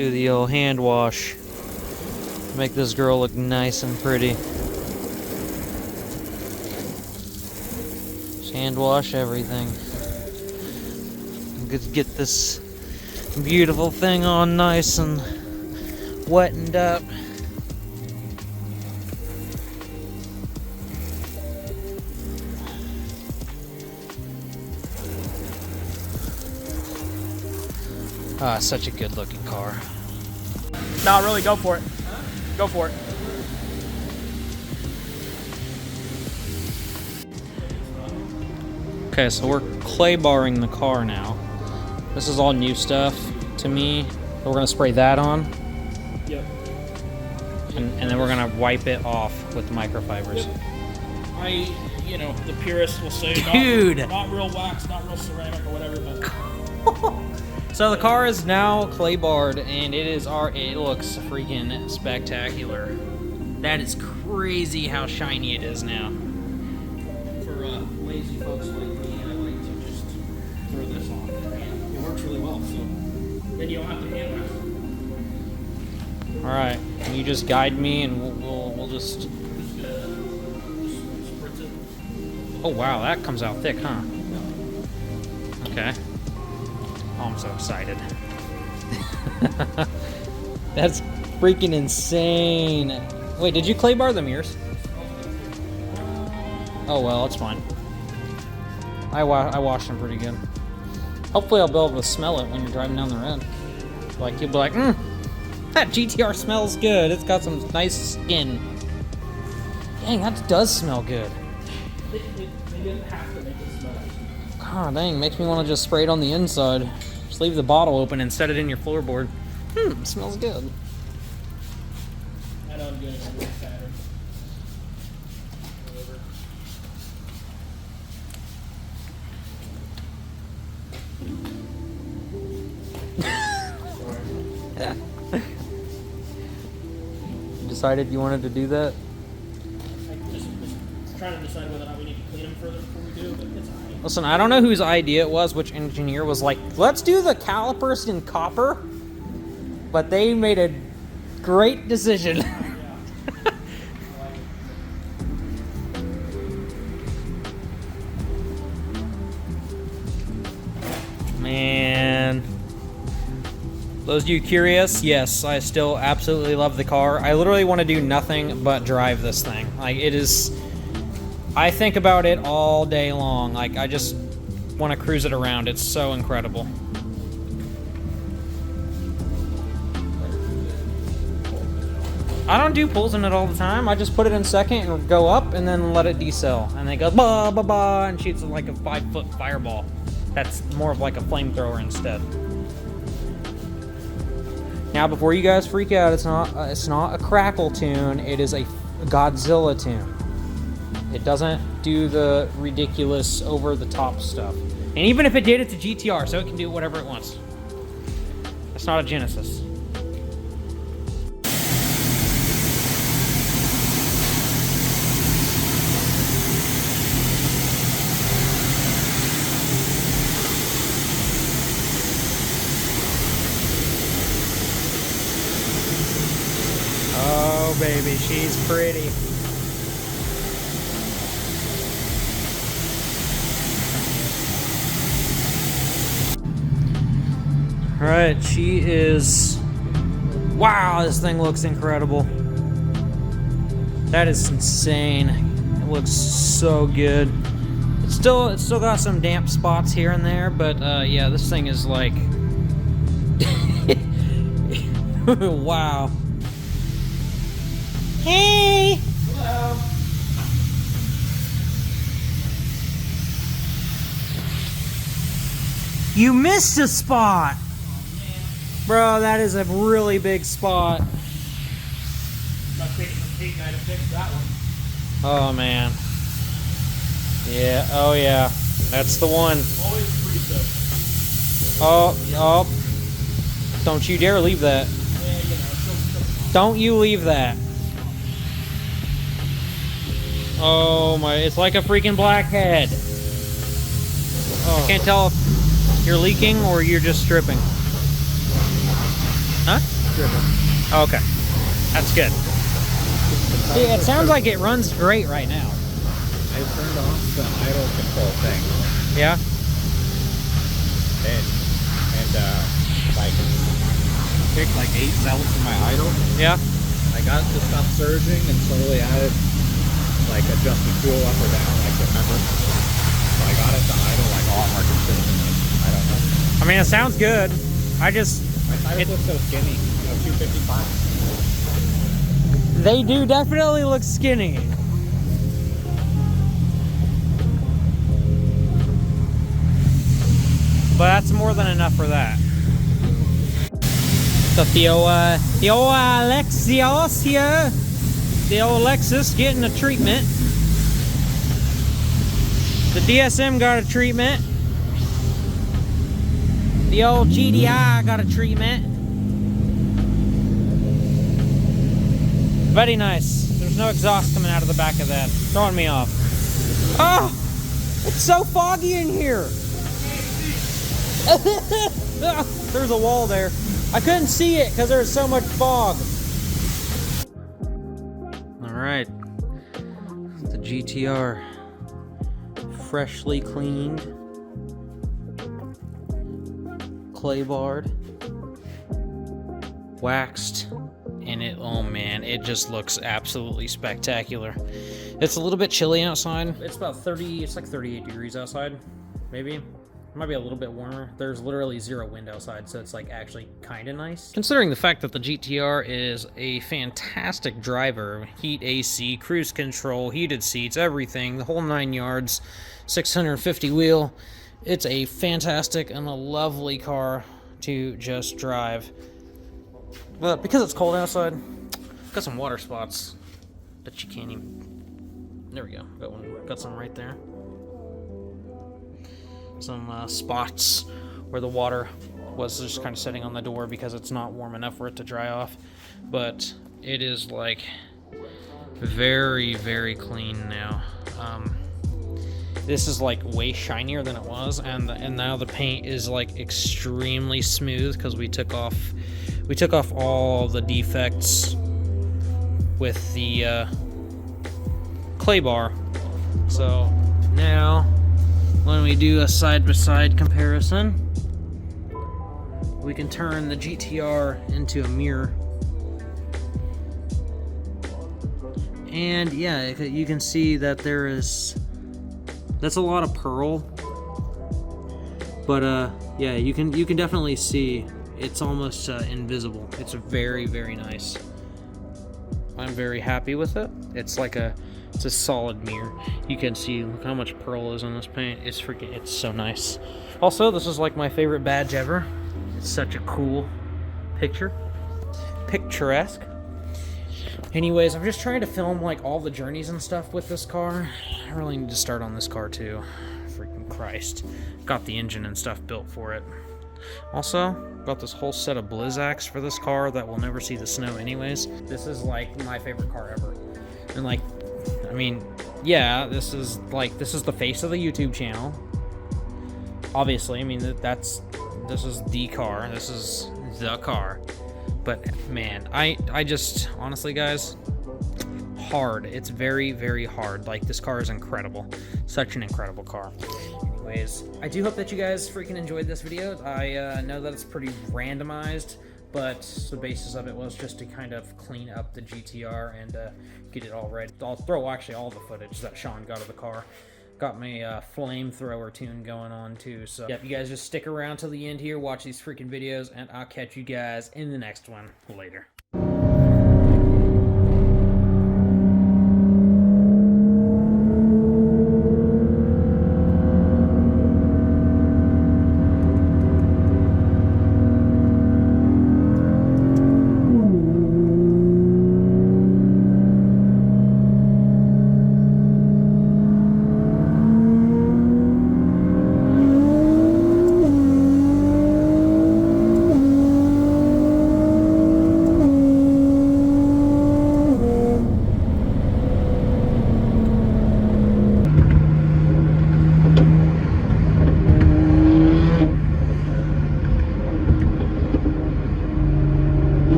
do the old hand wash. Make this girl look nice and pretty. Just hand wash everything. Get this beautiful thing on nice and wetted up. Ah, such a good looking car. No, really, go for it. Huh? Go for it. Okay, so we're Claybarring the car now. This is all new stuff to me. We're gonna spray that on. Yep. And then we're gonna wipe it off with the microfibers. Yep. You know, the purists will say, dude, not real wax, not real ceramic or whatever, but. So the car is now Claybarred, and it looks freaking spectacular. That is crazy how shiny it is now. For lazy folks like me, I like to just throw this on. And it works really well, so then you don't have to hand wrap. All right, can you just guide me, and we'll just. Oh wow, that comes out thick, huh? Okay. Oh, I'm so excited. That's freaking insane. Wait, did you Claybar the mirrors? Oh well, it's fine. I washed them pretty good. Hopefully I'll be able to smell it when you're driving down the road. Like, you'll be like, that GTR smells good. It's got some nice skin. Dang, that does smell good. They didn't have to make it smell. God dang, makes me want to just spray it on the inside. Just leave the bottle open and set it in your floorboard. Smells good. I know I'm getting a little fatter. Whatever. You decided you wanted to do that? Just trying to decide whether or not we need to clean them further before we do, but it's alright. Listen, I don't know whose idea it was, which engineer was like, let's do the calipers in copper. But they made a great decision. Man. Those of you curious, yes, I still absolutely love the car. I literally want to do nothing but drive this thing. Like, it is... I think about it all day long. Like, I just want to cruise it around. It's so incredible. I don't do pulls in it all the time. I just put it in second and go up and then let it decel. And then it goes ba ba ba and shoots like a 5-foot fireball. That's more of like a flamethrower instead. Now, before you guys freak out, it's not a crackle tune. It is a Godzilla tune. It doesn't do the ridiculous over-the-top stuff. And even if it did, it's a GTR, so it can do whatever it wants. It's not a Genesis. Oh, baby, she's pretty. All right, she is... Wow, this thing looks incredible. That is insane. It looks so good. It's still got some damp spots here and there, but yeah, this thing is like... Wow. Hey! Hello. You missed a spot! Bro, that is a really big spot. Not taking the paint guy to fix that one. Oh, man. Yeah, oh yeah. That's the one. Always pre-soak. Oh. Don't you dare leave that. Yeah, you know, Don't you leave that. Oh my, it's like a freaking blackhead. Oh. I can't tell if you're leaking or you're just stripping. Huh? Driven. Oh, okay. That's good. See, it sounds like it runs great right now. I turned off the idle control thing. Yeah? And like picked like 8 zelts from my idle. Yeah? I got to stop surging and slowly added like adjusted fuel up or down like remember. So I got it to idle like a lot more consistently. I don't know. I mean, it sounds good. I just... My tires look so skinny. You know, 255. They do definitely look skinny. But that's more than enough for that. So the old Alexios here, the old Lexus getting a treatment. The DSM got a treatment. The old GDI got a treatment. Very nice. There's no exhaust coming out of the back of that. Throwing me off. Oh! It's so foggy in here! There's a wall there. I couldn't see it because there's so much fog. Alright. The GTR. Freshly cleaned. Claybarred. Waxed. And it, oh man, it just looks absolutely spectacular. It's a little bit chilly outside. It's about 30, it's like 38 degrees outside, maybe. It might be a little bit warmer. There's literally 0 wind outside, so it's like actually kind of nice. Considering the fact that the GTR is a fantastic driver, heat AC, cruise control, heated seats, everything, the whole 9 yards, 650 wheel, it's a fantastic and a lovely car to just drive. But because it's cold outside, got some water spots that you can't even... There we go. Got one. Got some right there. Some spots where the water was just kind of sitting on the door because it's not warm enough for it to dry off. But it is like very, very clean now. This is like way shinier than it was, and now the paint is like extremely smooth because we took off all the defects with the Claybar. So now when we do a side-by-side comparison, we can turn the GTR into a mirror. And yeah, you can see that that's a lot of pearl. But yeah, you can definitely see it's almost invisible. It's very, very nice. I'm very happy with it. It's a solid mirror. You can see look how much pearl is on this paint. It's so nice. Also, this is like my favorite badge ever. It's such a cool picturesque. Anyways, I'm just trying to film like all the journeys and stuff with this car. I really need to start on this car too. Freaking Christ. Got the engine and stuff built for it. Also, got this whole set of Blizzaks for this car that will never see the snow anyways. This is like my favorite car ever. And like, I mean, yeah, this is the face of the YouTube channel. Obviously, I mean, this is the car. This is the car. But man, I just, honestly guys, hard. It's very, very hard. Like, this car is incredible. Such an incredible car. Anyways, I do hope that you guys freaking enjoyed this video. I know that it's pretty randomized, but the basis of it was just to kind of clean up the GTR and get it all ready. I'll throw actually all the footage that Sean got of the car. Got my flamethrower tune going on too. So yep, you guys just stick around till the end here, watch these freaking videos, and I'll catch you guys in the next one later.